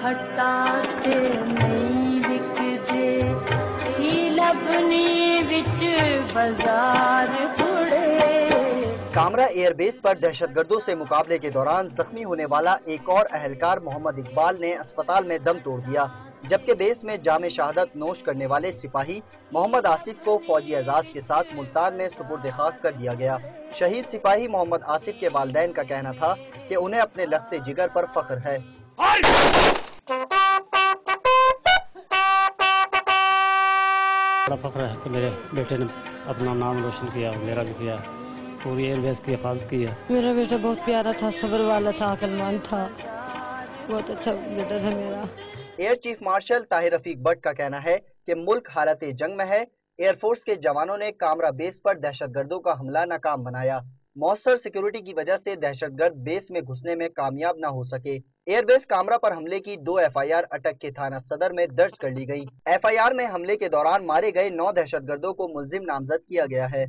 खटाटे नहीं विकदे लबनी विच बाजार कुड़े। कामरा एयरबेस पर दहशतगर्दों से मुकाबले के दौरान जख्मी होने वाला एक और अहलकार मोहम्मद इकबाल ने अस्पताल में दम तोड़ दिया, जबकि बेस में जामे शहादत नोश करने वाले सिपाही मोहम्मद आसिफ को फौजी एजाज के साथ मुल्तान में सुपुर्द खाक कर दिया गया। शहीद सिपाही मोहम्मद आसिफ के वालिदैन का कहना था कि उन्हें अपने लख्ते जिगर पर फख्र है। बड़ा फख्र है कि मेरे बेटे ने अपना नाम रोशन किया, मेरा भी किया, पूरी एयरबेस की हिफाजत की है। मेरा बेटा बहुत प्यारा था, सब्र वाला था, अक्लमंद था, बहुत अच्छा बेटा था मेरा। Air chief marshal Tahir Rafiq Bhatt का कहना है कि मुल्क हालत जंग में है। एयरफोर्स के जवानों ने कामरा बेस पर दहशतगर्दों का हमला नाकाम बनाया। मौसर सिक्योरिटी की वजह से दहशतगर्द बेस में घुसने में कामयाब न हो सके। एयरबेस कामरा पर हमले की 2 FIR अटक के थाना सदर में दर्ज कर ली गई। FIR में हमले के दौरान मारे गए 9 दहशतगर्दों को मुल्जिम नामजद किया गया है।